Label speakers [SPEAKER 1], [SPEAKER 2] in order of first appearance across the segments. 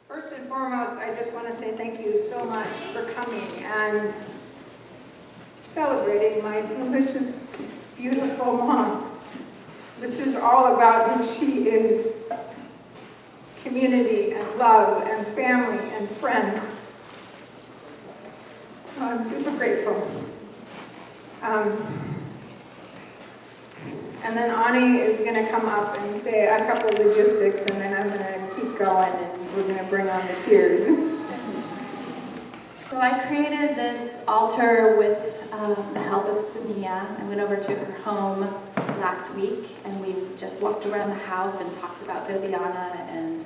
[SPEAKER 1] First and foremost, I just want to say thank you so much for coming and celebrating my delicious, beautiful mom. This is all about who she is. Community and love and family and friends. So I'm super grateful. And then Ani is going to come up and say a couple of logistics, and then I'm going to keep going, and we're going to bring on the tears.
[SPEAKER 2] So I created this altar with the help of Samia. I went over to her home last week, and we've just walked around the house and talked about Viviana and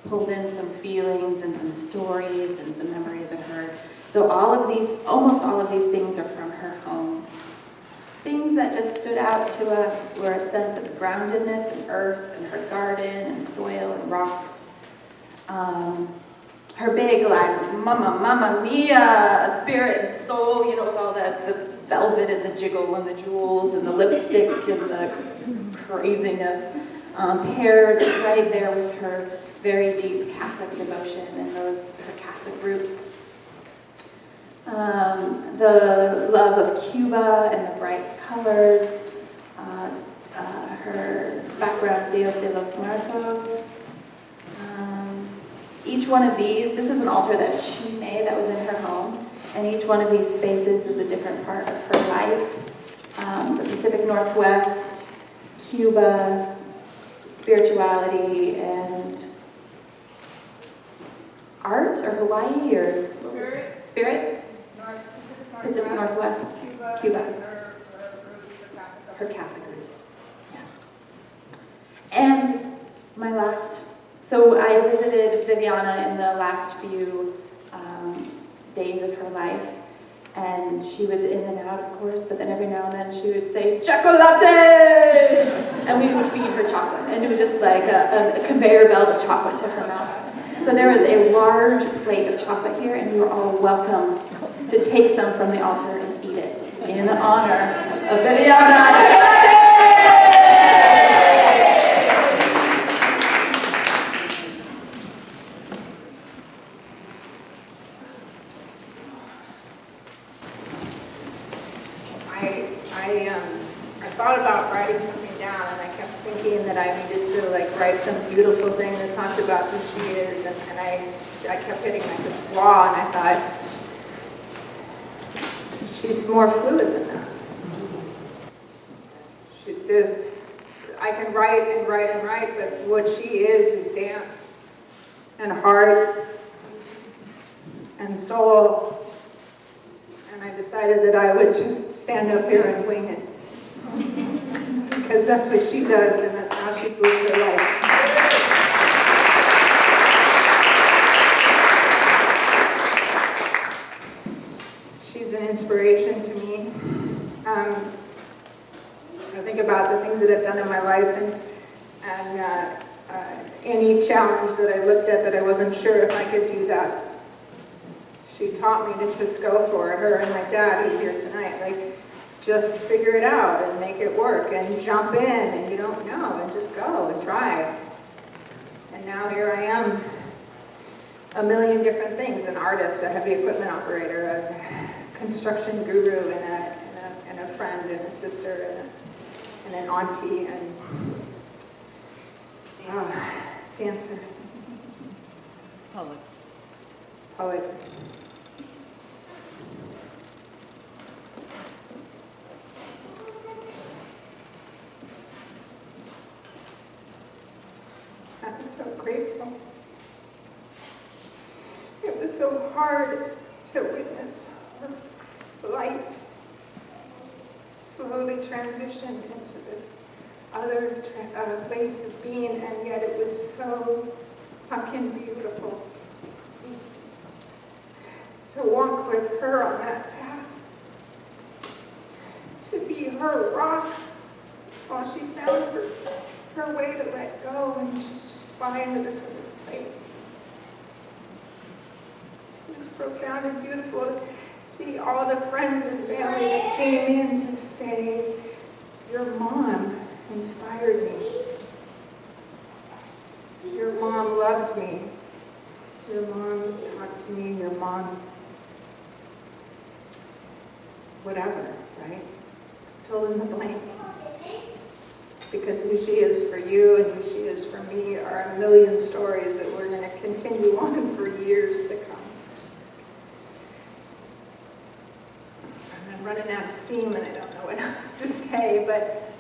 [SPEAKER 2] pulled in some feelings and some stories and some memories of her. So almost all of these things are from her home. Things that just stood out to us were a sense of groundedness and earth and her garden and soil and rocks. Her big, like, mamma mia, spirit and soul, you know, with all the velvet and the jiggle and the jewels and the lipstick and the craziness, paired right there with her very deep Catholic devotion and her Catholic roots. The love of Cuba and the bright colors, her background, Dios de los Muertos. Each one of these, this is an altar that she made that was in her home, and each one of these spaces is a different part of her life. The Pacific Northwest, Cuba, spirituality, and art, or Hawaii, or Spirit? Pacific Northwest, Cuba. Her Catholic roots. Yeah. And so I visited Viviana in the last few days of her life, and she was in and out, of course, but then every now and then she would say, "Chocolate!" And we would feed her chocolate, and it was just like a conveyor belt of chocolate to her mouth. So there was a large plate of chocolate here, and you are all welcome to take some from the altar and eat it in honor of Viviana.
[SPEAKER 1] I thought about writing something down, and I kept thinking that I needed to write some beautiful thing that talked about who she is, and I kept hitting this wall, and I thought, she's more fluid than that. I can write and write and write, but what she is dance and heart and soul. And I decided that I would just stand up here and wing it. Because that's what she does, and that's how she's lived her life. She's an inspiration to me. I think about the things that I've done in my life, and any challenge that I looked at that I wasn't sure if I could do that. She taught me to just go for it. Her and my dad, who's here tonight, just figure it out and make it work and jump in, and you don't know, and just go and try. And now here I am, a million different things: an artist, a heavy equipment operator, a construction guru, and a friend, and a sister, and an auntie, and dancer, poet. I was so grateful. It was so hard to witness her light slowly transition into this other place of being, and yet it was so fucking beautiful to walk with her on that path, to be her rock while she found her way to let go and just fly into this other place. It was profound and beautiful to see all the friends and family that came in to say, "Your mom inspired me. Your mom loved me. Your mom talked to me, your mom, whatever, right? Fill in the blank. Because who she is for you and who she is for me are a million stories that we're going to continue on for years to come. I'm running out of steam and I don't know what else to say, but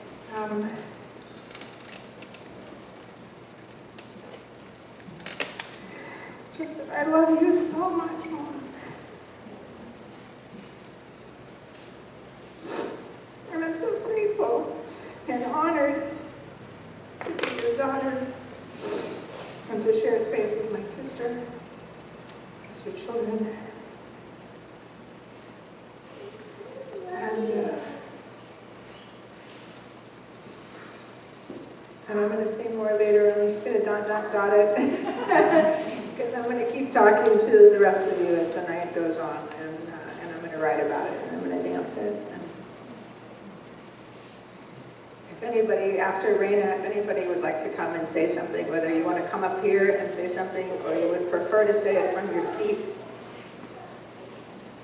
[SPEAKER 1] just that I love you so much, Mom. And I'm so grateful and honored to be your daughter and to share space with my sister as your children. And I'm going to say more later, I'm just going to dot it, because I'm going to keep talking to the rest of you as the night goes on, and I'm going to write about it, and I'm going to dance it. And if anybody, after Raina, if anybody would like to come and say something, whether you want to come up here and say something, or you would prefer to say it from your seat,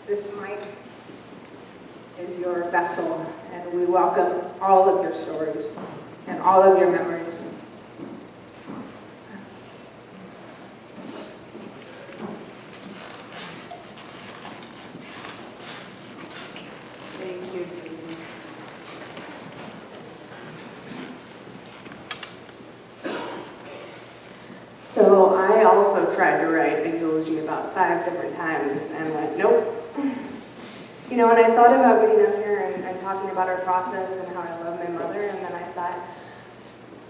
[SPEAKER 1] this mic is your vessel, and we welcome all of your stories and all of your memories.
[SPEAKER 3] Thank you, Susan. So I also tried to write a eulogy about 5 different times and went, nope. You know, and I thought about getting up here and talking about our process and how I love my mother, and then I thought,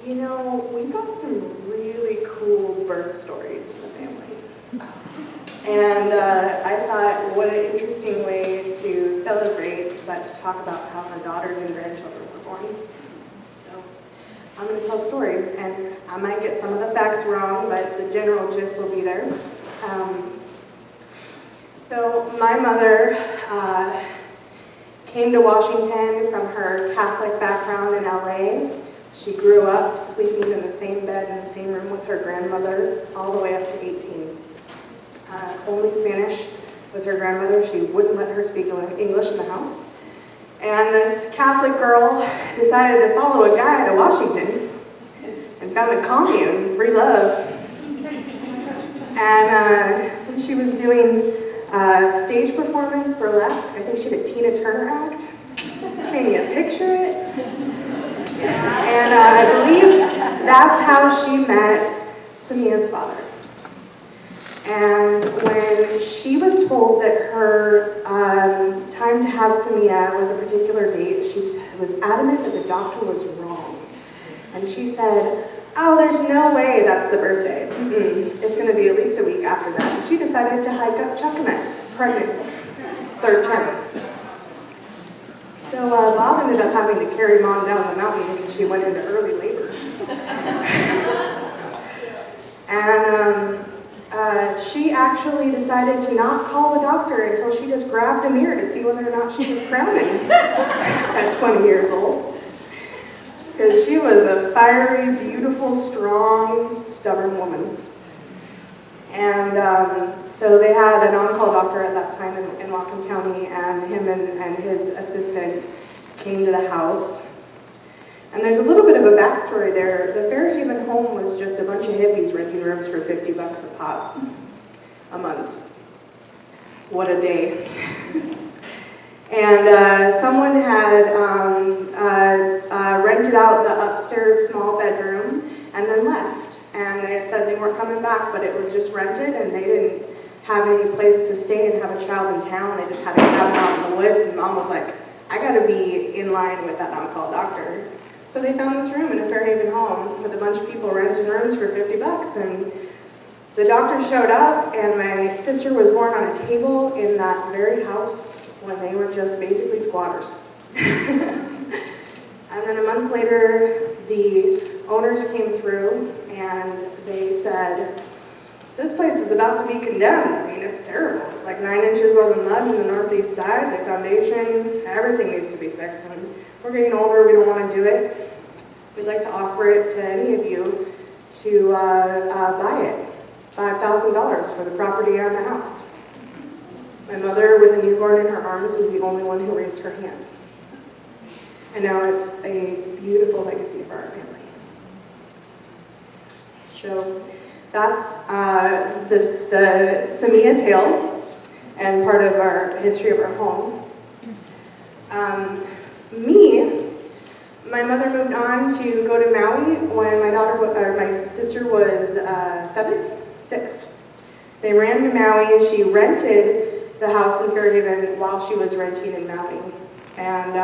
[SPEAKER 3] you know, we've got some really cool birth stories in the family. And I thought, what an interesting way to celebrate, but to talk about how her daughters and grandchildren were born. So I'm going to tell stories, and I might get some of the facts wrong, but the general gist will be there. So my mother came to Washington from her Catholic background in LA. She grew up sleeping in the same bed in the same room with her grandmother all the way up to 18. Only Spanish with her grandmother. She wouldn't let her speak English in the house. And this Catholic girl decided to follow a guy to Washington and found a commune, free love. And she was doing stage performance, burlesque. I think she did a Tina Turner act. Can you picture it? And I believe that's how she met Samia's father. And when she was told that her time to have Samia was a particular date, she was adamant that the doctor was wrong. And she said, oh, there's no way that's the birthday. It's going to be at least a week after that. And she decided to hike up Chuckamet, pregnant, 3rd trimester. So Bob ended up having to carry Mom down the mountain because she went into early labor. And she actually decided to not call the doctor until she just grabbed a mirror to see whether or not she was crowning at 20 years old. Because she was a fiery, beautiful, strong, stubborn woman. And so they had an on-call doctor at that time in Whatcom County, and him and his assistant came to the house. And there's a little bit of a backstory there. The Fairhaven home was just a bunch of hippies renting rooms for $50 a pop a month. What a day. And someone had rented out the upstairs small bedroom and then left. And they had said they weren't coming back, but it was just rented, and they didn't have any place to stay and have a child in town. They just had a cabin out in the woods, and Mom was like, I gotta be in line with that on-call doctor. So they found this room in a Fairhaven home with a bunch of people renting rooms for $50, and the doctor showed up, and my sister was born on a table in that very house when they were just basically squatters. And then a month later, the owners came through and they said, this place is about to be condemned. I mean, it's terrible. It's like 9 inches on the mud in the northeast side, the foundation, everything needs to be fixed. And we're getting older, we don't want to do it. We'd like to offer it to any of you to buy it. $5,000 for the property and the house. My mother, with a newborn in her arms, was the only one who raised her hand. And now it's a beautiful legacy for our family. So that's the Samia tale and part of our history of our home. My mother moved on to go to Maui when my sister was 6. They ran to Maui. She rented the house in Fairhaven while she was renting in Maui. And,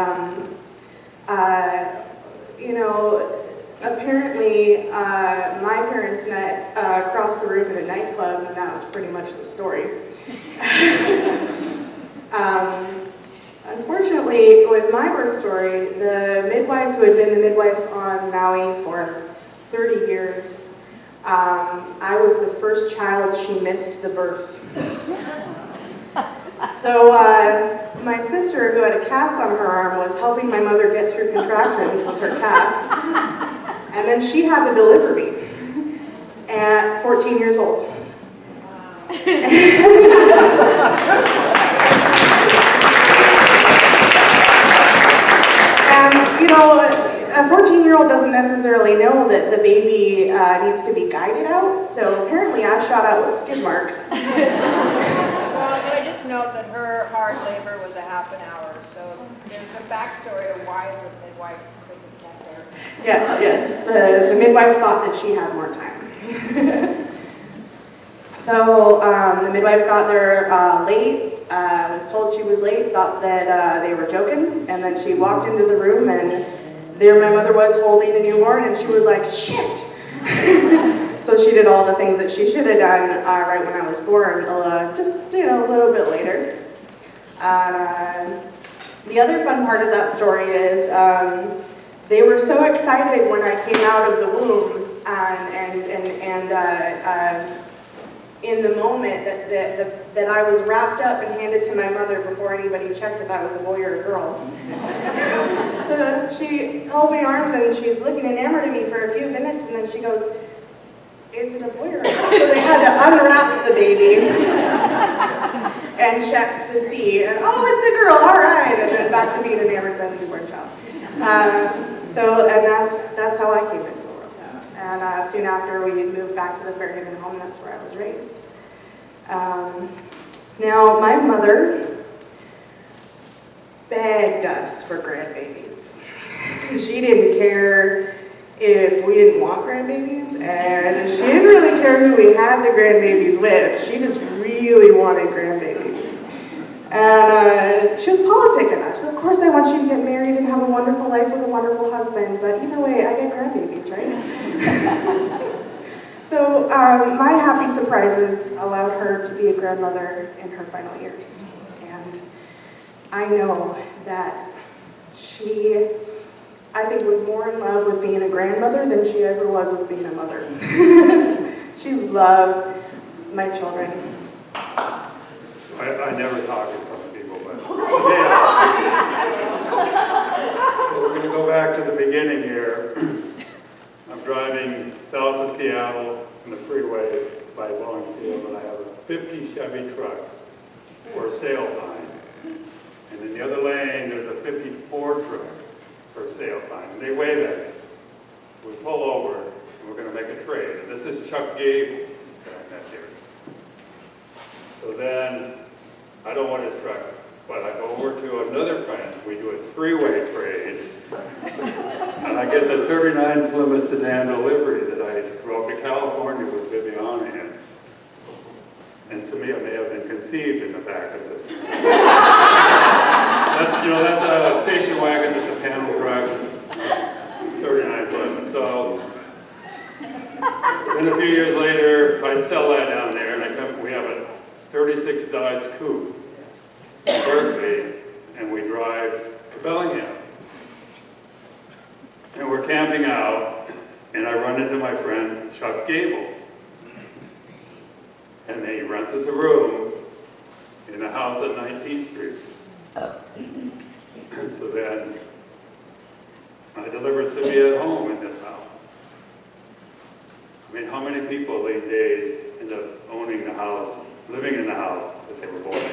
[SPEAKER 3] apparently my parents met across the room at a nightclub, and that was pretty much the story. Unfortunately, with my birth story, the midwife who had been the midwife on Maui for 30 years, I was the first child she missed the birth. So my sister, who had a cast on her arm, was helping my mother get through contractions with her cast. And then she had to deliver me at 14 years old. A 14-year-old doesn't necessarily know that the baby needs to be guided out, so apparently I shot out with skid marks.
[SPEAKER 4] Well, but I just note that her hard labor was a half an hour, so there's a backstory of why the midwife couldn't get there.
[SPEAKER 3] Yeah, yes, the midwife thought that she had more time. So the midwife got there late, was told she was late, thought that they were joking, and then she walked into the room, and there my mother was holding a newborn, and she was like, shit! So she did all the things that she should have done right when I was born, just a little bit later. The other fun part of that story is they were so excited when I came out of the womb, and in the moment that I was wrapped up and handed to my mother before anybody checked if I was a boy or a girl. So she holds my arms and she's looking enamored at me for a few minutes, and then she goes, is it a boy or a girl? So they had to unwrap the baby and check to see, and oh, it's a girl, all right, and then back to being enamored by the newborn child. And that's how I came into the world. And soon after, we moved back to the Fairhaven home. That's where I was raised. Now, my mother begged us for grandbabies. She didn't care if we didn't want grandbabies, and she didn't really care who we had the grandbabies with. She just really wanted grandbabies. And she was politicking us. So of course I want you to get married and have a wonderful life with a wonderful husband, but either way, I get grandbabies, right? So my happy surprises allowed her to be a grandmother in her final years. And I know that she, I think, was more in love with being a grandmother than she ever was with being a mother. She loved my children.
[SPEAKER 5] I never talk in front of people, but so we're going to go back to the beginning here. I'm driving south of Seattle on the freeway by Longfield, and I have a 50 Chevy truck for a sale sign. And in the other lane, there's a 54 truck for a sale sign. And they wave at me. We pull over, and we're going to make a trade. And this is Chuck Gable that I met here. So then, I don't want his truck, but I go over to another friend. We do a three-way trade. And I get the 39 Plymouth sedan delivery that I drove to California with Viviana in. And Samia may have been conceived in the back of this. That's a station wagon, it's a panel truck, 39 Plymouth. So, then a few years later, I sell that down there, and we have a 36 Dodge Coupe in Berkeley, and we drive to Bellingham. And we're camping out, and I run into my friend Chuck Gable. And he rents us a room in a house at 19th Street. And so then I delivered Samia at home in this house. I mean, how many people these days end up living in the house that they were born in.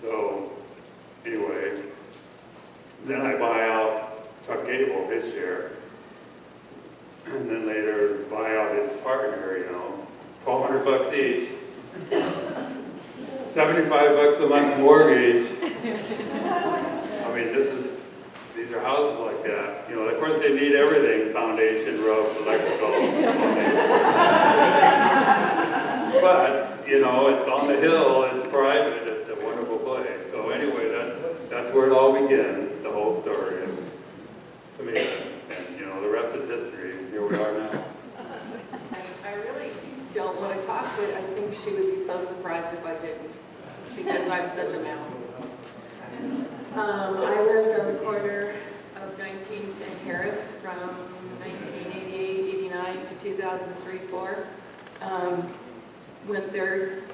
[SPEAKER 5] So, anyway, then I buy out Chuck Gable, his share, and then later buy out his partner, $1,200 each, $75 a month mortgage. I mean, these are houses like that. Of course they need everything, foundation, roof, electrical. But, it's on the hill, it's private, it's a wonderful place. So anyway, that's where it all begins, the whole story of Samantha. And, the rest is history. Here we are now.
[SPEAKER 6] I really don't want to talk, but I think she would be so surprised if I didn't, because I'm such a mouth. I lived on the corner of 19th and Harris from 1988, 89 to 2003, 4. Went there,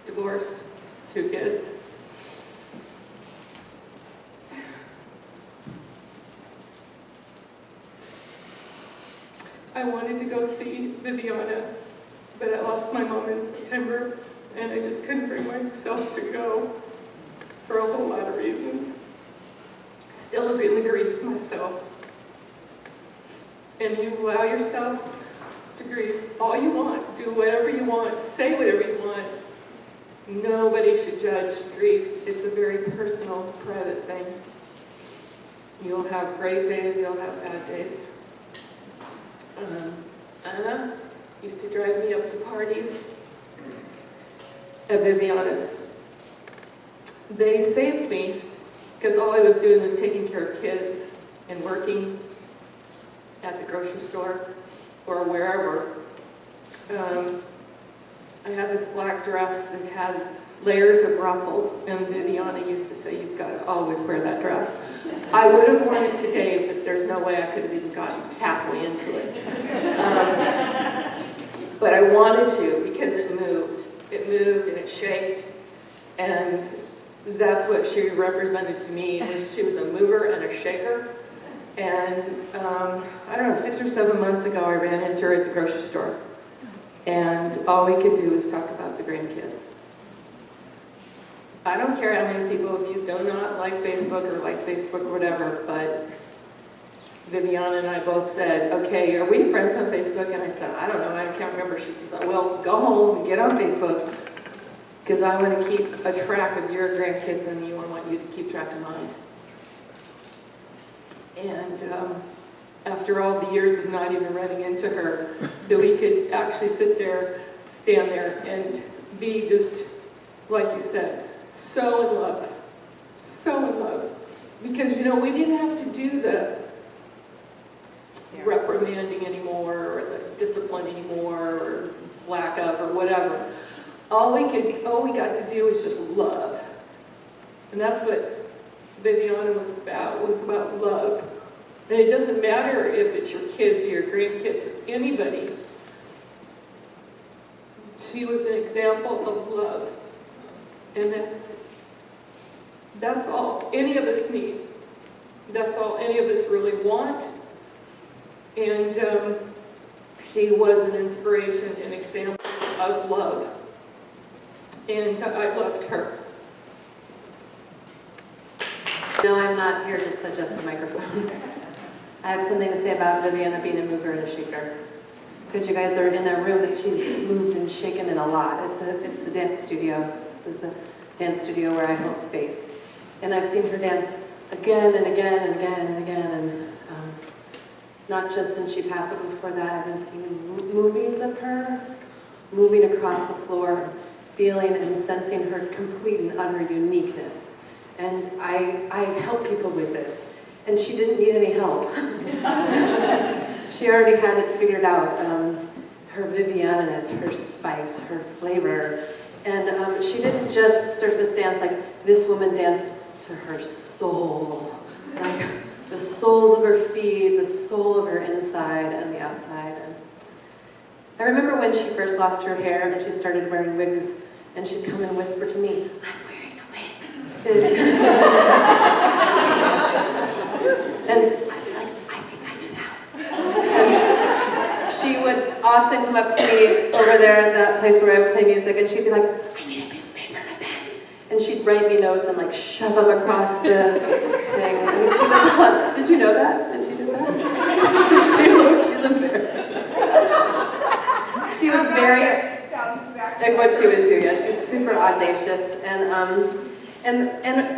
[SPEAKER 6] divorced, 2 kids. I wanted to go see Viviana, but I lost my mom in September, and I just couldn't bring myself to go for a whole lot of reasons. Still in the grief myself. And you allow yourself to grieve all you want, do whatever you want, say whatever you want. Nobody should judge grief. It's a very personal, private thing. You'll have great days, you'll have bad days. Anna used to drive me up to parties at Viviana's. They saved me because all I was doing was taking care of kids and working at the grocery store or wherever. I had this black dress that had layers of ruffles, and Viviana used to say, "You've got to always wear that dress." I would have worn it today, but there's no way I could have even gotten halfway into it. But I wanted to because it moved. It moved and it shaked, and that's what she represented to me. She was a mover and a shaker. And I don't know, 6 or 7 months ago, I ran into her at the grocery store, and all we could do was talk about the grandkids. I don't care how many people of you do not like Facebook or whatever, but Viviana and I both said, "Okay, are we friends on Facebook?" And I said, "I don't know, I can't remember." She says, "Well, go home and get on Facebook, because I want to keep a track of your grandkids and I want you to keep track of mine." And after all the years of not even running into her, that we could actually stand there and be just, like you said, so in love. Because, we didn't have to do the reprimanding anymore, or the discipline anymore, or lack of, or whatever. All we got to do was just love. And that's what Viviana was about love. And it doesn't matter if it's your kids or your grandkids or anybody. She was an example of love. And that's all any of us need. That's all any of us really want. And she was an inspiration, an example of love. And I loved her.
[SPEAKER 7] No, I'm not here just to adjust the microphone. I have something to say about Viviana being a mover and a shaker. Because you guys are in a room that she's moved and shaken in a lot. It's the dance studio. This is the dance studio where I hold space. And I've seen her dance again and again and again and again. And not just since she passed, but before that, I've been seeing movies of her moving across the floor, feeling and sensing her complete and utter uniqueness. And I help people with this. And she didn't need any help. She already had it figured out. Her Viviana-ness, her spice, her flavor. And she didn't just surface dance like this woman danced to her soul. Like the soles of her feet, the soul of her inside and the outside. And I remember when she first lost her hair and she started wearing wigs, and she'd come and whisper to me, "I'm wearing a wig." And I'd be like, "I think I knew that." And she would often come up to me over there at that place where I play music, and she'd be like, I need a piece of paper and a pen. And she'd write me notes and like shove them across the thing. I mean, she was, did you know that? Did she do that? She's embarrassed. She was very,
[SPEAKER 4] It sounds exactly
[SPEAKER 7] like what she would do, yeah. She's super audacious. And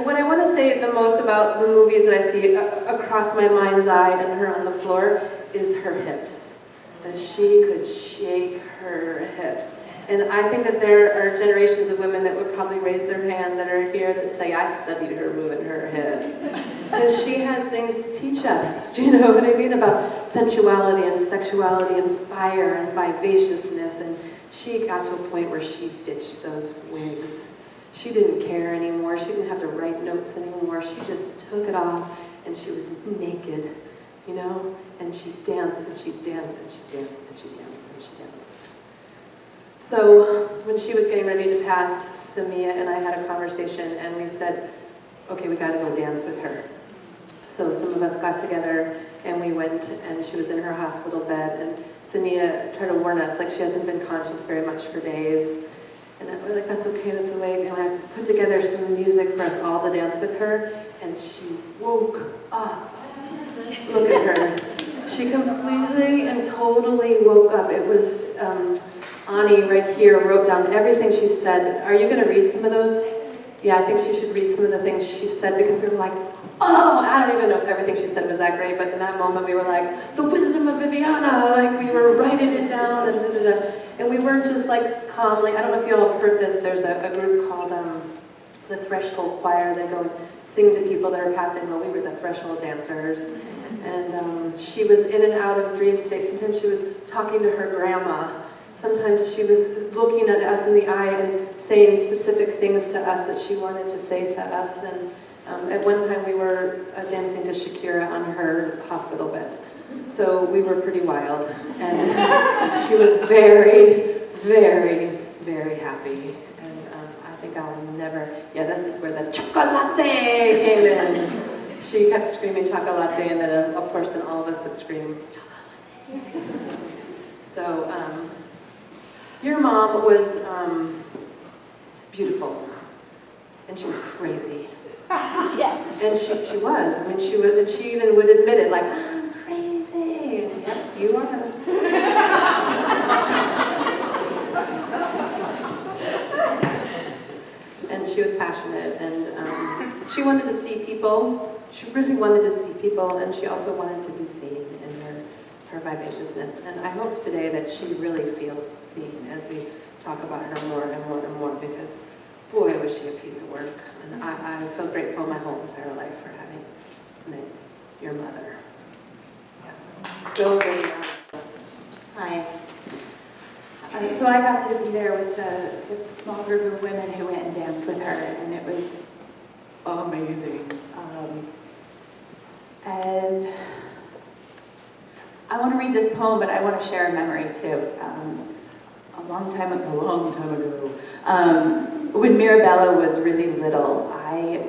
[SPEAKER 7] what I want to say the most about the movies that I see across my mind's eye and her on the floor is her hips. That she could shake her hips. And I think that there are generations of women that would probably raise their hand that are here that say, I studied her moving her hips. And she has things to teach us, do you know what I mean? About sensuality and sexuality and fire and vivaciousness. And she got to a point where she ditched those wigs. She didn't care anymore. She didn't have to write notes anymore. She just took it off and she was naked, you know? And she danced and she danced and she danced and she danced and she danced. So when she was getting ready to pass, Samia and I had a conversation and we said, okay, we gotta go dance with her. So some of us got together and we went, and she was in her hospital bed, and Samia tried to warn us, like she hasn't been conscious very much for days. And we're like, that's okay, that's awake. And I put together some music for us all to dance with her, and she woke up. Look at her. She completely and totally woke up. It was, Ani right here wrote down everything she said. Are you going to read some of those? Yeah, I think she should read some of the things she said, because we were like, oh, I don't even know if everything she said was that great, but in that moment we were like, the wisdom of Viviana, like we were writing it down and da-da-da. And we weren't just like calmly, I don't know if you all have heard this, there's a group called the Threshold Choir. They go and sing to people that are passing. Well, we were the threshold dancers. And she was in and out of dream states. Sometimes she was talking to her grandma. Sometimes she was looking at us in the eye and saying specific things to us that she wanted to say to us. And at one time we were dancing to Shakira on her hospital bed. So we were pretty wild. And she was very, very, very happy. And I think I'll never, yeah, this is where the chocolate came in. She kept screaming chocolate, and then of course then all of us would scream chocolate. So your mom was beautiful, and she was crazy.
[SPEAKER 4] Yes.
[SPEAKER 7] And she was. I mean, she even would admit it, like, I'm crazy. And yep, you are. And she was passionate, and she wanted to see people. She really wanted to see people, and she also wanted to be seen in her vivaciousness. And I hope today that she really feels seen as we talk about her more and more and more, because boy, was she a piece of work. And I feel grateful my whole entire life for having met your mother. Yeah. Go, Viviana.
[SPEAKER 2] Hi. So I got to be there with the small group of women who went and danced with her, and it was amazing. And I want to read this poem, but I want to share a memory too. A long time ago, when Mirabella was really little, I,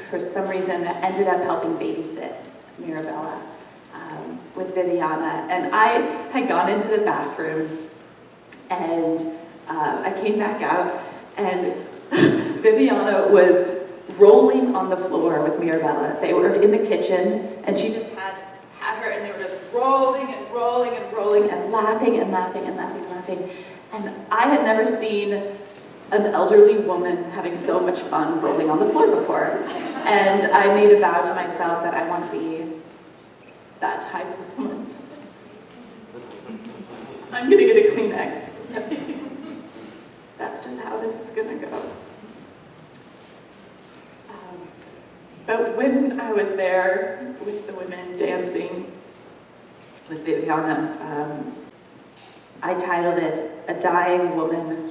[SPEAKER 2] for some reason, ended up helping babysit Mirabella with Viviana. And I had gone into the bathroom, and I came back out, and Viviana was rolling on the floor with Mirabella. They were in the kitchen, and she just had her, and they were just rolling and rolling and rolling and laughing and laughing and laughing and laughing. And I had never seen an elderly woman having so much fun rolling on the floor before. And I made a vow to myself that I want to be that type of woman. I'm gonna get a Kleenex. That's just how this is gonna go. But when I was there with the women dancing with Viviana, I titled it, A Dying Woman,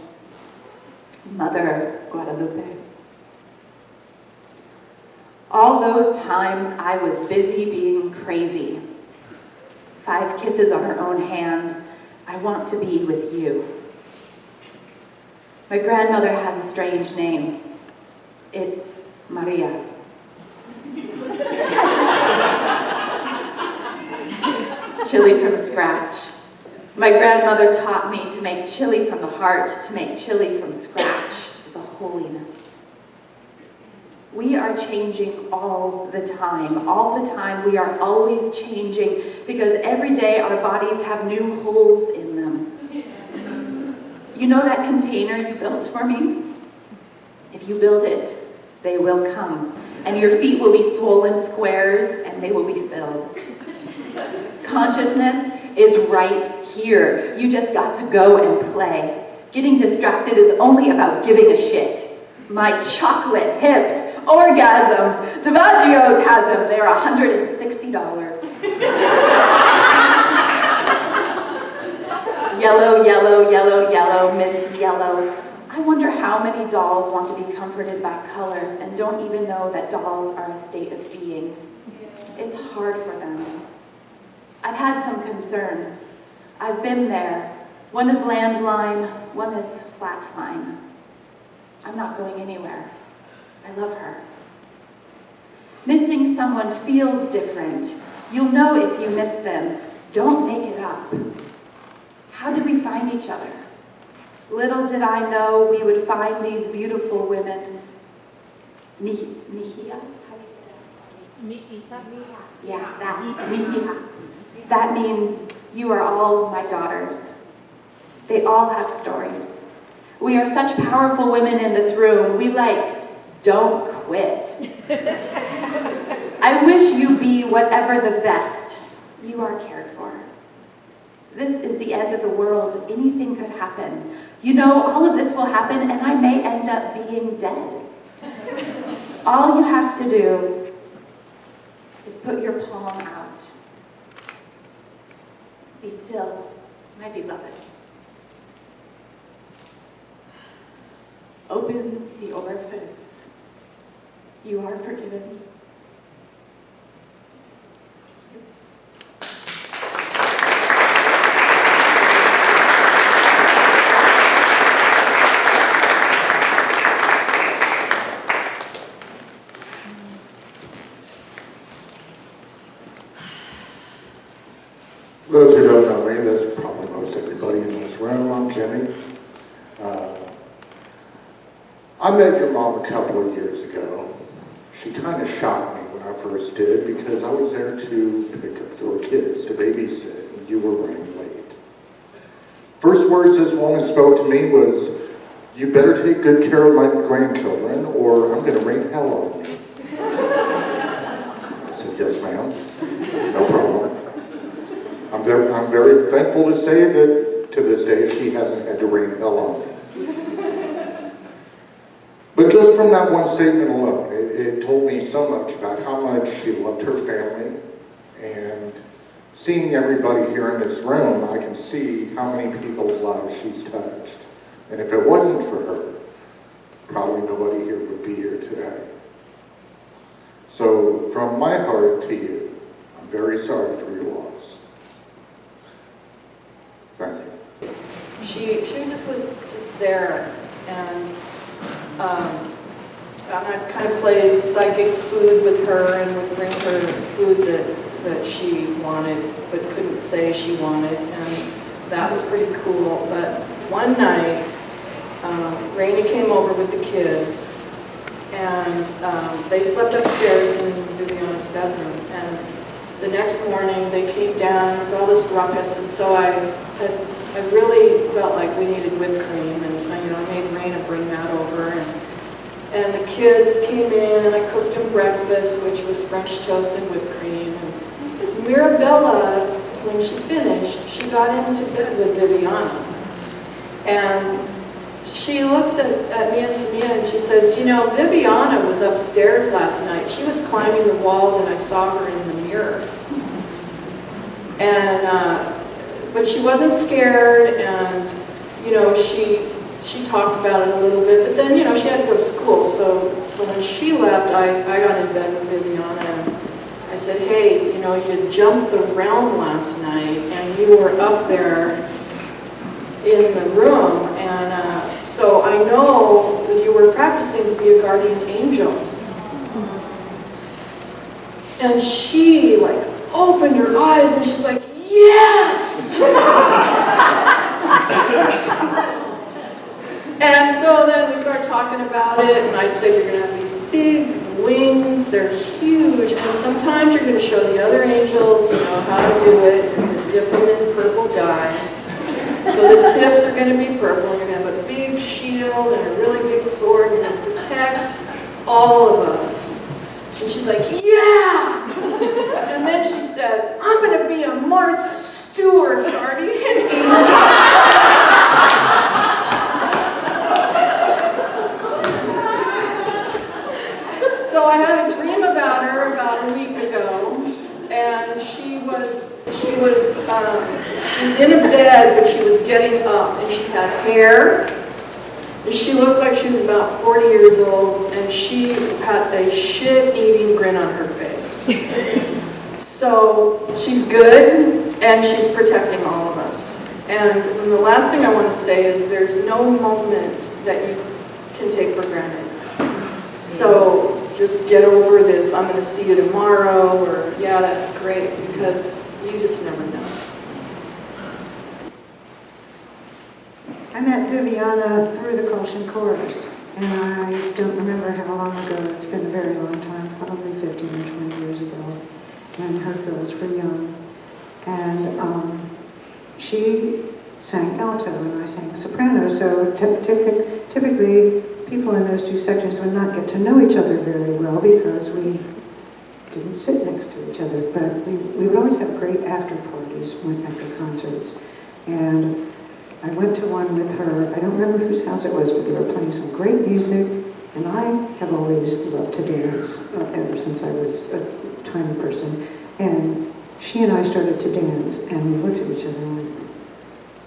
[SPEAKER 2] Mother Guadalupe. All those times I was busy being crazy. 5 kisses on her own hand, I want to be with you. My grandmother has a strange name. It's Maria. Chili from scratch. My grandmother taught me to make chili from the heart, to make chili from scratch, the holiness. We are changing all the time. All the time, we are always changing because every day our bodies have new holes in them. You know that container you built for me? If you build it, they will come. And your feet will be swollen squares and they will be filled. Consciousness is right here. You just got to go and play. Getting distracted is only about giving a shit. My chocolate hips, orgasms, DiMaggio's has them. They're $160. Yellow, yellow, yellow, yellow, Miss Yellow. I wonder how many dolls want to be comforted by colors and don't even know that dolls are a state of being. It's hard for them. I've had some concerns. I've been there. One is landline, one is flatline. I'm not going anywhere. I love her. Missing someone feels different. You'll know if you miss them. Don't make it up. How did we find each other? Little did I know we would find these beautiful women. Mejillas? How do you say that? Yeah, that. Mejillas. That means you are all my daughters. They all have stories. We are such powerful women in this room. We don't quit. I wish you be whatever the best. You are cared for. This is the end of the world. Anything could happen. You know, all of this will happen and I may end up being dead. All you have to do is put your palm out. Be still, my beloved. Open the orifice. You are forgiven.
[SPEAKER 8] Those who don't know me, that's probably most everybody in this room. I'm Jimmy. I met your mom a couple of years ago. She kind of shocked me when I first did because I was there to pick up your kids to babysit and you were running late. First words this woman spoke to me was, "You better take good care of my grandchildren or I'm going to rain hell on you." I said, "Yes, ma'am. No problem." I'm very thankful to say that to this day she hasn't had to rain hell on me. But just from that one statement alone, it told me so much about how much she loved her family. And seeing everybody here in this room, I can see how many people's lives she's touched. And if it wasn't for her, probably nobody here would be here today. So from my heart to you, I'm very sorry for your loss. Thank you.
[SPEAKER 6] She just was just there, and I kind of played psychic food with her and would bring her food that she wanted but couldn't say she wanted, and that was pretty cool. But one night, Rainey came over with the kids, and they slept upstairs in Viviana's bedroom, and the next morning they came down, it was all this ruckus, and so I really felt like we needed whipped cream, and I made Raina bring that over, and the kids came in, and I cooked them breakfast, which was French toast and whipped cream, and Mirabella, when she finished, she got into bed with Viviana, and she looks at me and Samia, and she says, "You know, Viviana was upstairs last night. She was climbing the walls, and I saw her in the mirror." And but she wasn't scared, and she talked about it a little bit. But then she had to go to school, so when she left, I got in bed with Viviana, and I said, "Hey, you jumped the realm last night, and you were up there in the room, and so I know that you were practicing to be a guardian angel." And she opened her eyes and she's like, "Yes!" talking about it, and I said, you're gonna have these big wings, they're huge, and sometimes you're gonna show the other angels, you know, how to do it. You're gonna dip them in purple dye. So the tips are gonna be purple, and you're gonna have a big shield and a really big sword, and you're gonna protect all of us. And she's like, yeah! And then she said, I'm gonna be a Martha Stewart guardian angel. So I had a dream about her about a week ago, and she was in a bed, but she was getting up, and she had hair, and she looked like she was about 40 years old, and she had a shit-eating grin on her face. So she's good, and she's protecting all of us. And the last thing I want to say is there's no moment that you can take for granted. So just get over this, I'm going to see you tomorrow, or yeah, that's great, because you just never know.
[SPEAKER 9] I met Viviana through the Caution Chorus, and I don't remember how long ago. It's been a very long time, probably 15 or 20 years ago, when her girls were young. And she sang alto, and I sang soprano, so typically people in those two sections would not get to know each other very well because we didn't sit next to each other, but we would always have great after parties after concerts. And I went to one with her. I don't remember whose house it was, but they were playing some great music, and I have always loved to dance ever since I was a tiny person. And she and I started to dance, and we looked at each other and went,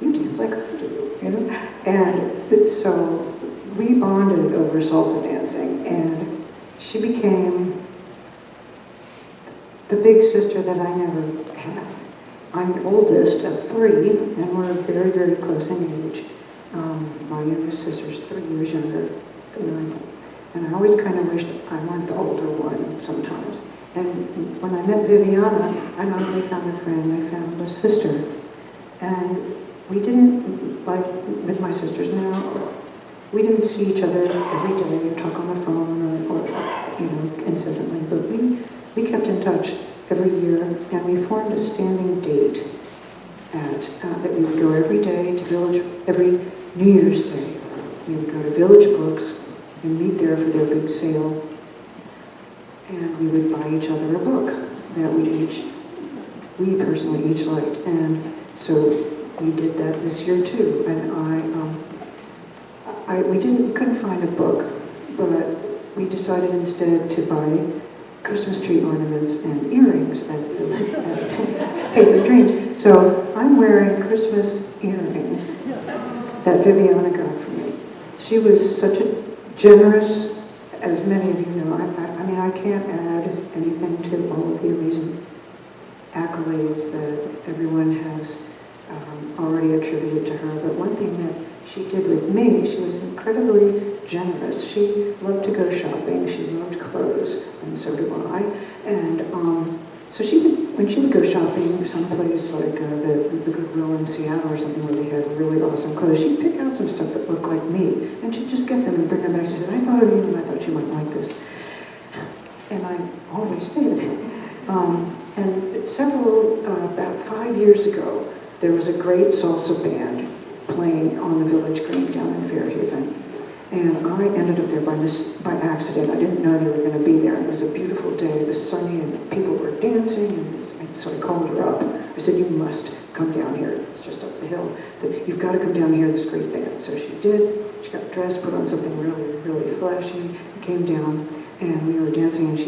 [SPEAKER 9] you dance like I do, you know? And so we bonded over salsa dancing, and she became the big sister that I never had. I'm the oldest of three, and we're very, very close in age. My youngest sister's 3 years younger than I am. And I always kind of wished I weren't the older one sometimes. And when I met Viviana, I not only found a friend, I found a sister. And we didn't, like with my sisters now, we didn't see each other every day or talk on the phone or you know, incessantly, but we kept in touch every year, and we formed a standing date that we would go every day to Village, every New Year's Day. We would go to Village Books and meet there for their big sale, and we would buy each other a book that we personally each liked. And so we did that this year too, and we couldn't find a book, but we decided instead to buy Christmas tree ornaments and earrings at Paper Dreams. So I'm wearing Christmas earrings that Viviana got for me. She was such a generous, as many of you know. I mean, I can't add anything to all of the amazing accolades that everyone has already attributed to her. But one thing that she did with me, she was incredibly generous. She loved to go shopping. She loved clothes, and so do I. And so when she would go shopping someplace like the Goodwill in Seattle or something where they had really awesome clothes, she'd pick out some stuff that looked like me, and she'd just get them and bring them back. She said, I thought of you, and I thought you might like this. And I always did. And about 5 years ago, there was a great salsa band playing on the Village Green down in Fairhaven. And I ended up there by accident. I didn't know they were going to be there. It was a beautiful day. It was sunny, and people were dancing. And so I called her up. I said, you must come down here. It's just up the hill. I said, you've got to come down here, this great band. So she did. She got dressed, put on something really, really flashy, came down, and we were dancing. And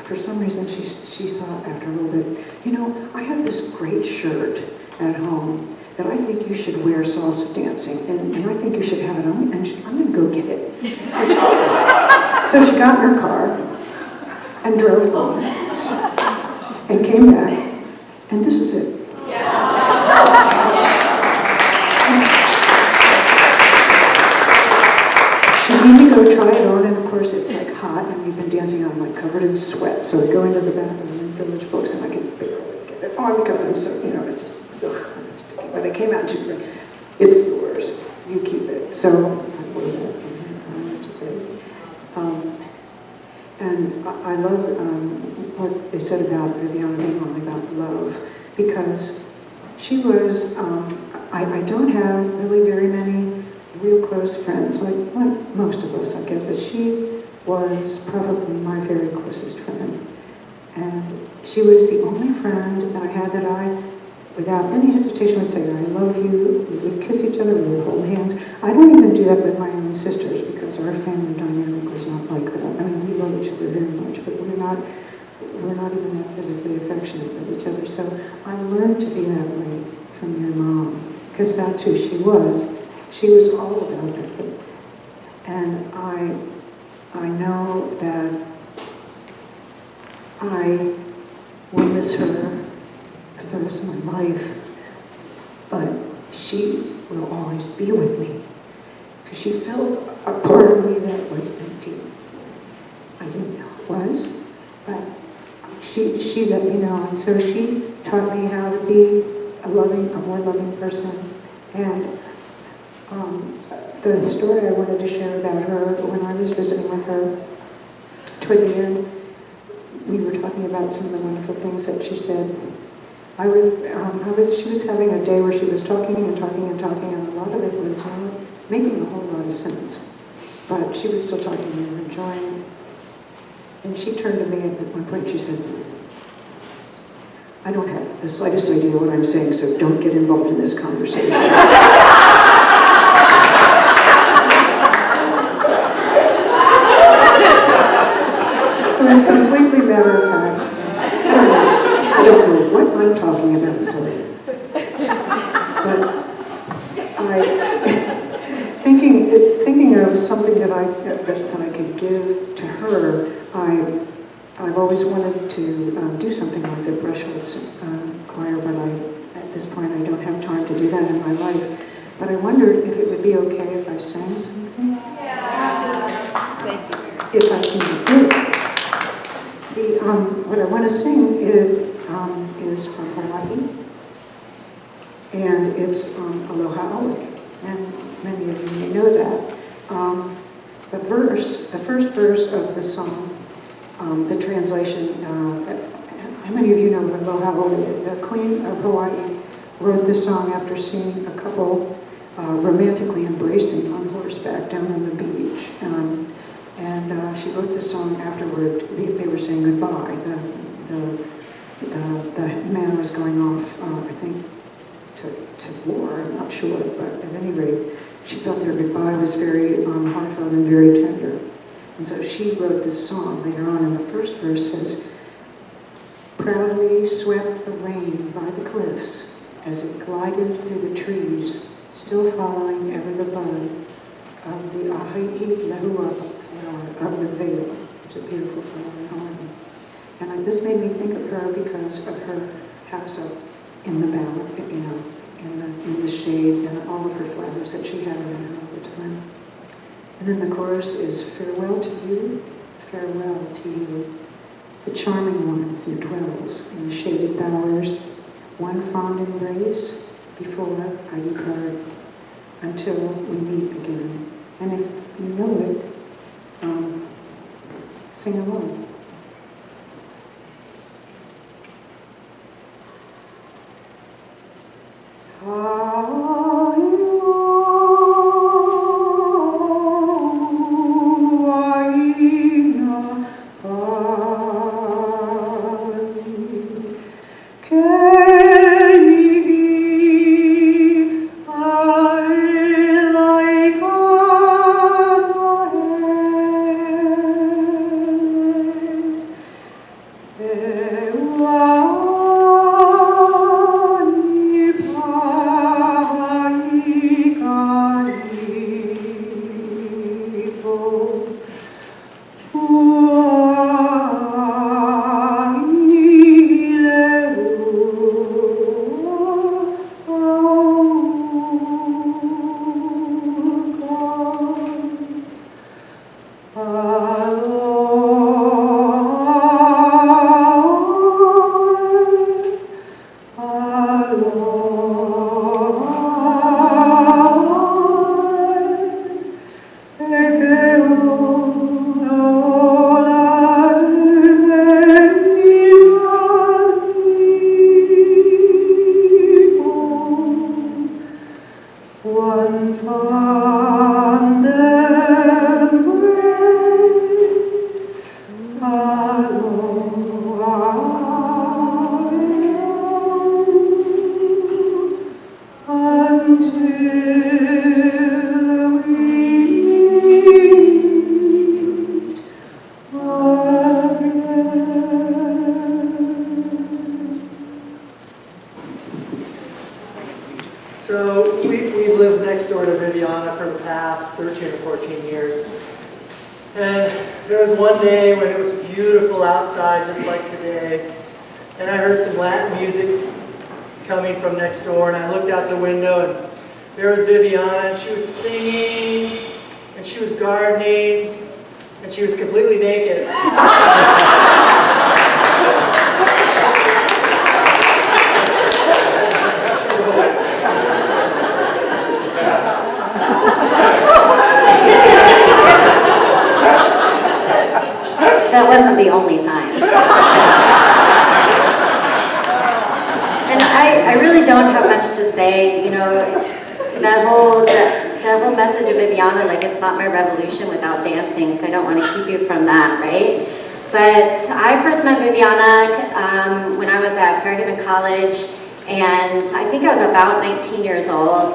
[SPEAKER 9] for some reason, she thought after a little bit, you know, I have this great shirt at home that I think you should wear salsa dancing, and I think you should have it on, and I'm going to go get it. So she got in her car and drove home and came back, and this is it. She made me go try it on, and of course it's like hot, and we've been dancing. I'm like covered in sweat, so I go into the bathroom in Village Books, and I can barely get it on because I'm so, you know, it's sticky. But I came out and she's like, it's yours, you keep it. So I wore that, and I went to bed. I love what they said about Viviana being all about love, because she was, I don't have really very many real close friends, like most of us, I guess, but she was probably my very closest friend. And she was the only friend that I had that I, without any hesitation, would say, I love you. We would kiss each other, we would hold hands. I don't even do that with my own sisters because our family dynamic was not like that. I mean, we love each other very much, but we're not even that physically affectionate with each other. So I learned to be that way from your mom, because that's who she was. She was all about that. And I know that I will miss her for the rest of my life, but she will always be with me, because she filled a part of me that was empty. I didn't know it was, but she let me know, and so she taught me how to be a more loving person. And the story I wanted to share about her, when I was visiting with her toward the end, we were talking about some of the wonderful things that she said. She was having a day where she was talking and talking and talking, and a lot of it was not making a whole lot of sense. But she was still talking and we were enjoying it. And she turned to me at one point, she said, I don't have the slightest idea what I'm saying, so don't get involved in this conversation. It was completely matter of fact. I don't know what I'm talking about, sorry. But thinking of something that I could give to her, I've always wanted to do something like the Brushwood's choir, but at this point I don't have time to do that in my life. But I wondered if it would be okay if I sang something? Yeah. Thank you. If I can do it. What I want to sing is from Hawaii, and it's Aloha Ole, and many of you may know that. The first verse of the song, the translation, how many of you know Aloha Ole? The Queen of Hawaii wrote this song after seeing a couple romantically embracing on horseback down on the beach. And she wrote this song afterward. They were saying goodbye. The man was going off, I think, to war. I'm not sure, but at any rate, she felt their goodbye was very heartfelt and very tender. And so she wrote this song later on, and the first verse says, proudly swept the rain by the cliffs as it glided through the trees, still following ever the bud of the Ahai Lehua flower of the veil. It's a beautiful flower in Hawaii. And this made me think of her because of her house up in the valley, in the shade, and all of her flowers that she had around her all the time. And then the chorus is, farewell to you, the charming one who dwells in the shaded bowers, one fond embrace before I depart, until we meet again. And if you know it, sing along. Wow.
[SPEAKER 10] So we've lived next door to Viviana for the past 13 or 14 years. And there was one day when it was beautiful outside, just like today, and I heard some Latin music coming from next door, and I looked out the window, and there was Viviana, and she was singing, and she was gardening, and she was completely naked.
[SPEAKER 11] That wasn't the only time. And I really don't have much to say. You know, it's that whole message of Viviana, like it's not my revolution without dancing, so I don't want to keep you from that, right? But I first met Viviana when I was at Fairhaven College, and I think I was about 19 years old.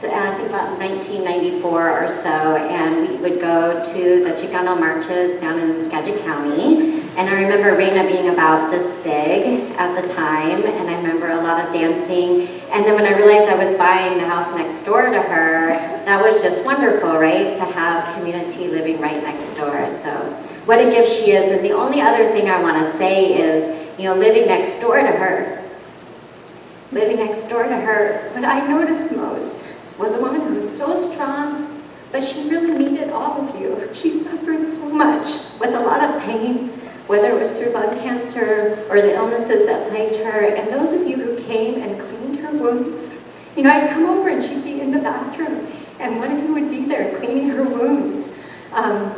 [SPEAKER 11] I think about 1994 or so, and we would go to the Chicano marches down in Skagit County. And I remember Reina being about this big at the time, and I remember a lot of dancing. And then when I realized I was buying the house next door to her, that was just wonderful, right? To have community living right next door. So what a gift she is. And the only other thing I want to say is, you know, living next door to her, what I noticed most was a woman who was so strong, but she really needed all of you. She suffered so much with a lot of pain, whether it was through lung cancer or the illnesses that plagued her. And those of you who came and cleaned her wounds, you know, I'd come over and she'd be in the bathroom, and one of you would be there cleaning her wounds, and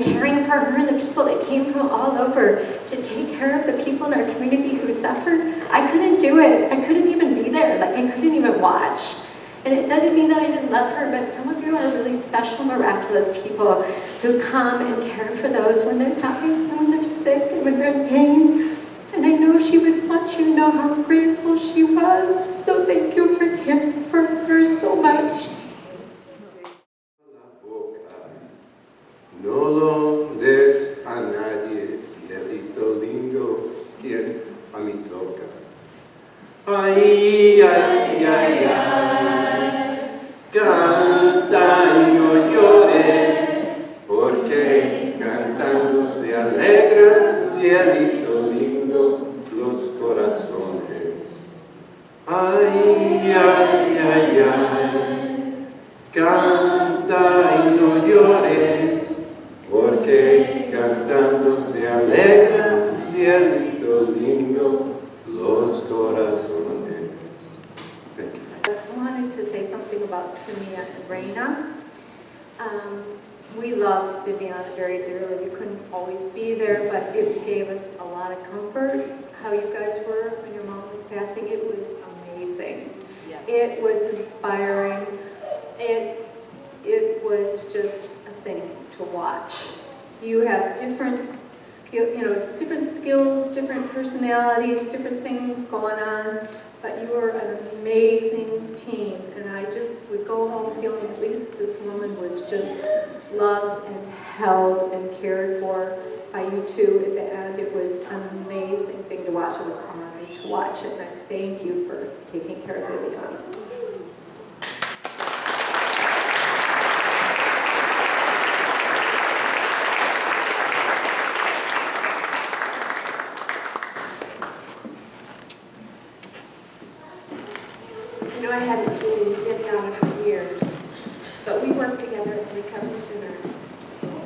[SPEAKER 11] caring for her and the people that came from all over to take care of the people in our community who suffered. I couldn't do it. I couldn't even be there. Like, I couldn't even watch. And it doesn't mean that I didn't love her, but some of you are really special, miraculous people who come and care for those when they're dying, and when they're sick, and when they're in pain. And I know she would want you to know how grateful she was. So thank you for caring for her so much.
[SPEAKER 12] No lo des a nadie, cielito lindo, quien a mí toca. Ay, ay, ay, ay, canta y no llores, porque cantando se alegran, cielito lindo, los corazones. Ay, ay, ay, ay, canta y no llores, porque cantando se alegran, cielito lindo, los corazones. Thank you.
[SPEAKER 11] I wanted to say something about Samia and Reina. We loved Viviana very dearly. We couldn't always be there, but it gave us a lot of comfort how you guys were when your mom was passing. It was amazing. Yes. It was inspiring. It was just a thing to watch. You have different skills, different personalities, different things going on, but you were an amazing team. And I just would go home feeling at least this woman was just loved and held and cared for by you two at the end. It was an amazing thing to watch. It was honoring to watch it, and I thank you for taking care of Viviana.
[SPEAKER 3] You know, I hadn't seen Viviana for years, but we worked together at the Recovery Center.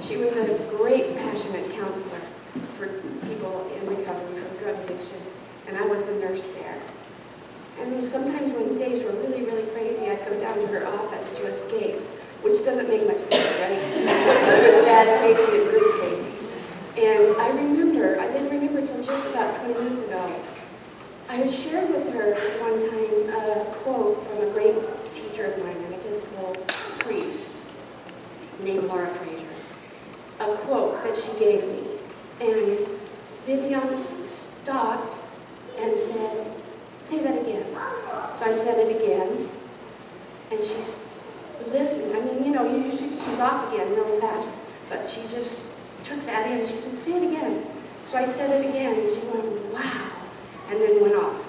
[SPEAKER 3] She was a great, passionate counselor for people in recovery from drug addiction, and I was a nurse there. And sometimes when days were really, really crazy, I'd go down to her office to escape, which doesn't make much sense, right? It was bad crazy and good crazy. And I didn't remember until just about 20 minutes ago, I had shared with her one time a quote from a great teacher of mine, an Episcopal priest named Laura Fraser. A quote that she gave me. And
[SPEAKER 11] Viviana stopped and said, say that again. So I said it again, and she's listening. I mean, you know, usually she's off again really fast, but she just took that in. She said, say it again. So I said it again, and she went, wow, and then went off.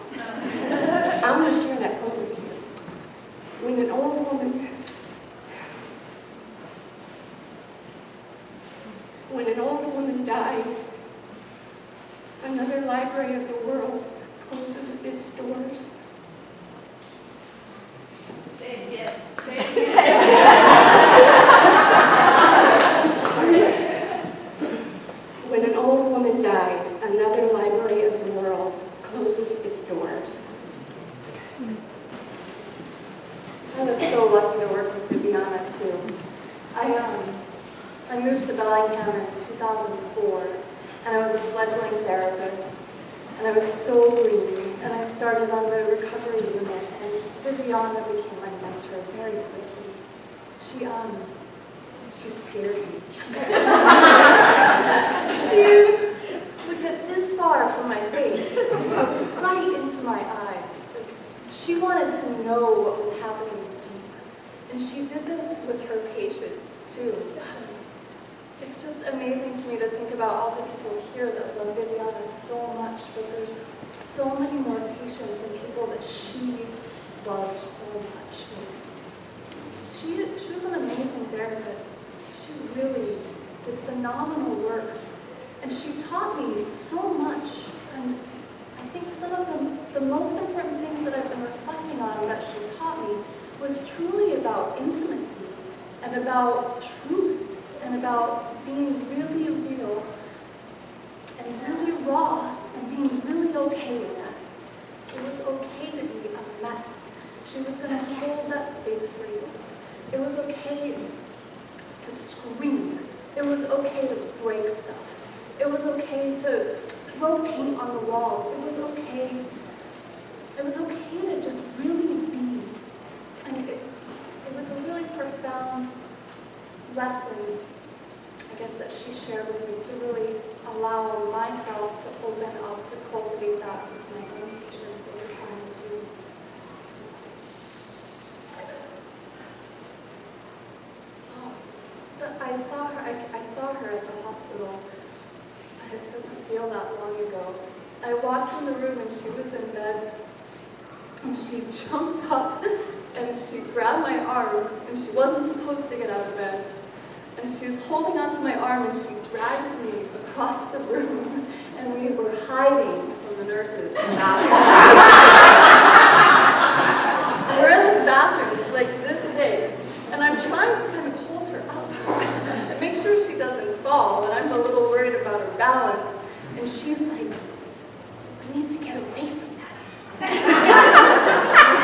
[SPEAKER 11] I'm going to share that quote with you. When an old woman dies, another library of the world closes its doors.
[SPEAKER 4] Say it again.
[SPEAKER 11] When an old woman dies, another library of the world closes its doors.
[SPEAKER 2] I was so lucky to work with Viviana too. I moved to Bellingham in 2004, and I was a fledgling therapist, and I was so green, and I started on the recovery unit, and Viviana became my mentor very quickly. She scared me. She looked at this far from my face, looked right into my eyes. She wanted to know what was happening deep, and she did this with her patients too. It's just amazing to me to think about all the people here that love Viviana so much, but there's so many more patients and people that she loved so much. She was an amazing therapist. She really did phenomenal work, and she taught me so much. And I think some of the most important things that I've been reflecting on that she taught me was truly about intimacy and about truth and about being really real and really raw and being really okay with that. It was okay to be a mess. She was going to hold that space for you. It was okay to scream. It was okay to break stuff. It was okay to throw paint on the walls. It was okay to just really be. And it was a really profound lesson, I guess, that she shared with me to really allow myself to open up, to cultivate that with my own patients over time too. I saw her at the hospital. It doesn't feel that long ago. I walked in the room and she was in bed, and she jumped up and she grabbed my arm, and she wasn't supposed to get out of bed. And she was holding onto my arm, and she drags me across the room, and we were hiding from the nurses in the bathroom. We're in this bathroom, it's like this big, and I'm trying to kind of hold her up and make sure she doesn't fall, and I'm a little worried about her balance. And she's like, we need to get away from that. We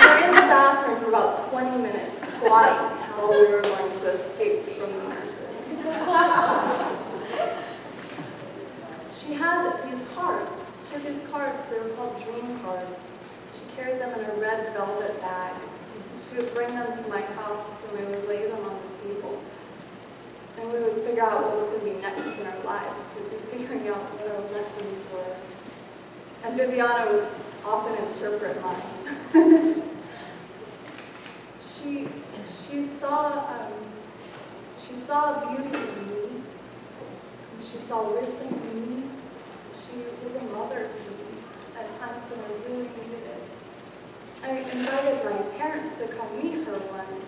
[SPEAKER 2] were in the bathroom for about 20 minutes, plotting how we were going to escape from the nurses. She had these cards. They were called dream cards. She carried them in a red velvet bag. She would bring them to my house, and we would lay them on the table. And we would figure out what was going to be next in our lives. We'd be figuring out what our lessons were. And Viviana would often interpret mine. She saw beauty in me. She saw wisdom in me. She was a mother to me at times when I really needed it. I invited my parents to come meet her once.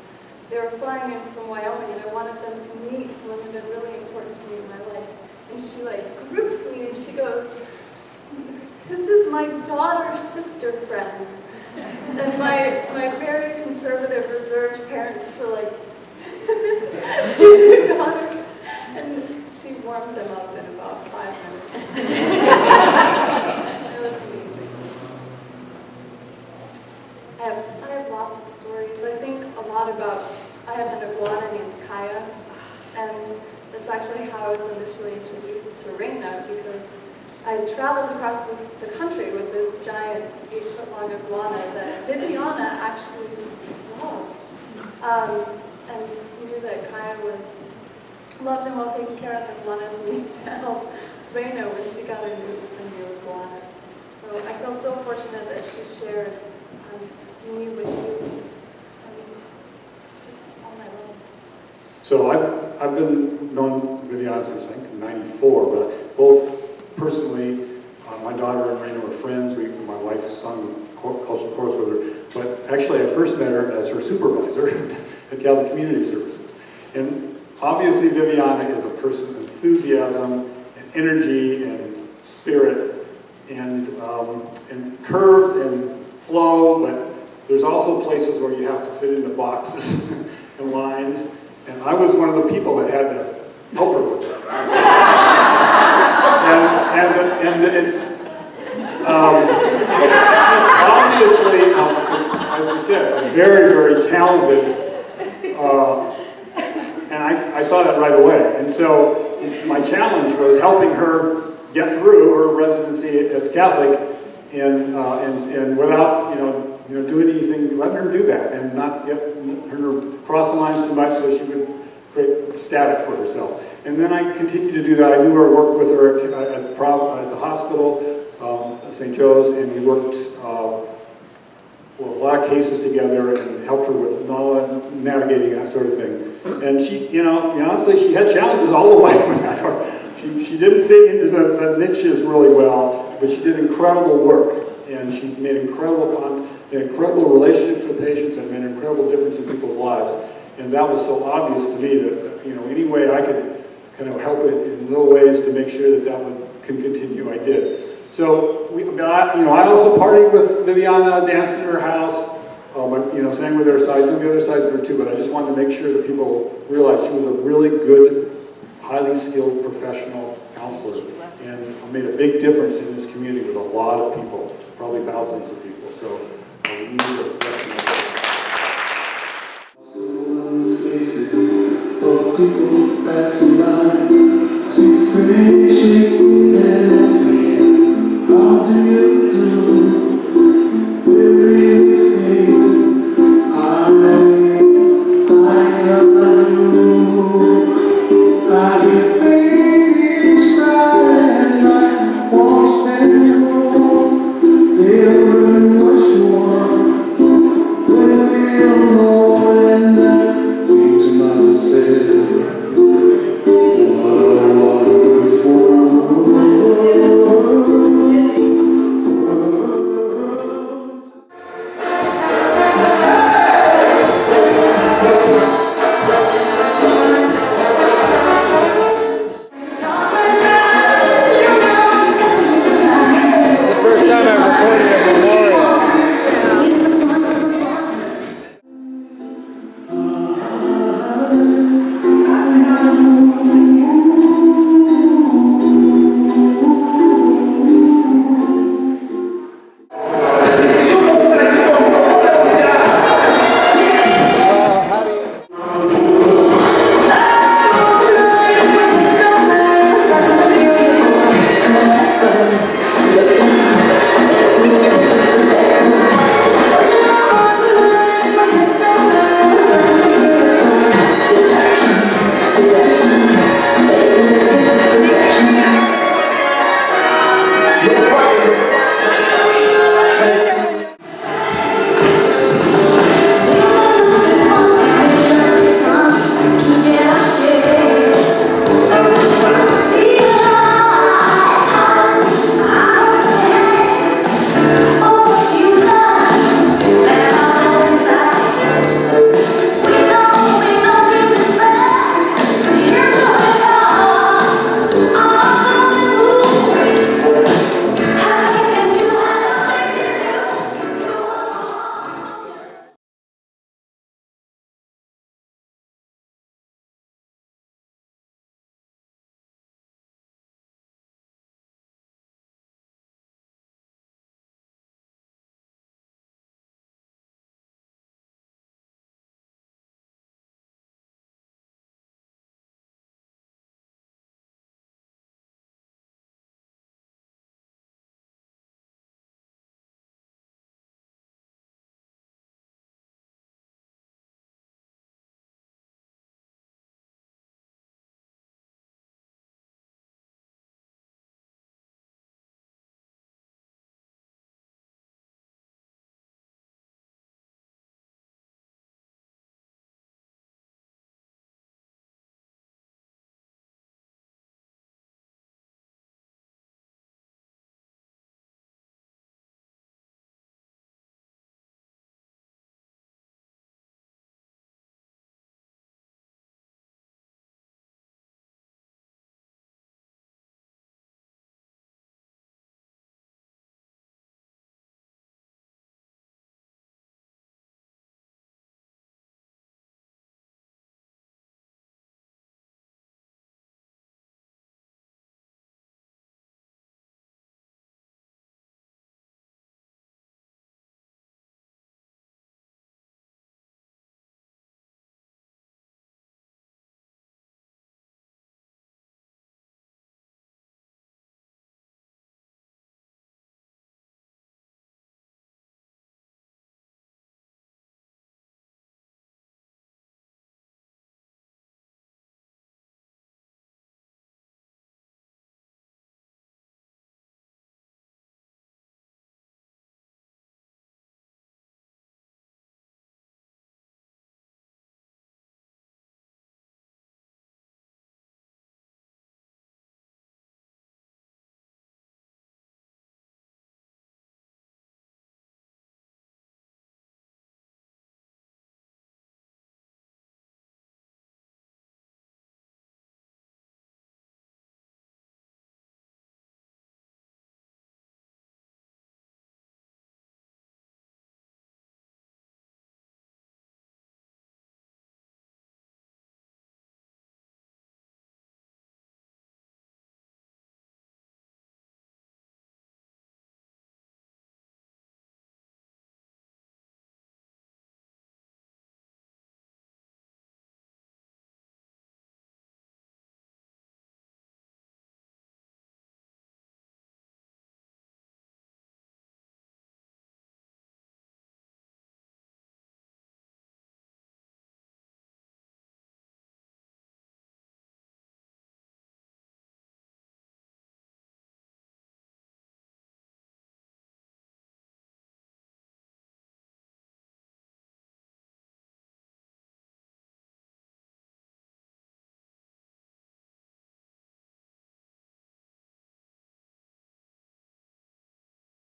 [SPEAKER 2] They were flying in from Wyoming, and I wanted them to meet someone who had been really important to me in my life. And she groups me, and she goes, this is my daughter's sister friend. And my very conservative, reserved parents were like, she's your daughter. And she warmed them up in about 5 minutes. It was amazing. I have lots of stories. I think a lot about, I have an iguana named Kaya, and that's actually how I was initially introduced to Reina, because I traveled across the country with this giant 8-foot-long iguana that Viviana actually loved, and knew that Kaya was loved and well taken care of, and wanted me to help Reina when she got a me with you. Just all my love.
[SPEAKER 5] So I've been known Viviana since I think '94, but both personally, my daughter and Raina were friends. My wife sung cultural chorus with her, but actually I first met her as her supervisor at Catholic Community Services. And obviously Viviana is a person of enthusiasm and energy and spirit and curves and flow, but there's also places where you have to fit into boxes and lines. And I was one of the people that had to help her with that. and it's obviously, as I said, very, very talented, and I saw that right away. And so my challenge was helping her get through her residency at the Catholic, and without doing anything, letting her do that, and not get her cross the lines too much so she would create static for herself. And then I continued to do that. I knew her, worked with her at the hospital, St. Joe's, and we worked with a lot of cases together and helped her with navigating that sort of thing. And she, honestly, she had challenges all the way with that. She didn't fit into the niches really well, but she did incredible work. And she made incredible relationships with patients and made an incredible difference in people's lives. And that was so obvious to me that, any way I could kind of help it in little ways to make sure that can continue, I did. So, I also partied with Viviana, danced in her house, sang with her sides, and the other sides of her too, but I just wanted to make sure that people realized she was a really good, highly skilled professional counselor, and made a big difference in this community with a lot of people, probably thousands of people. So, we need to recognize that.
[SPEAKER 12] Faces of people passing by, see friends shaking hands, saying, how do you do? We really say, I love you. I hear babies cry and I watch them grow. They'll learn much more when we alone, and I think to myself, what a wonderful world.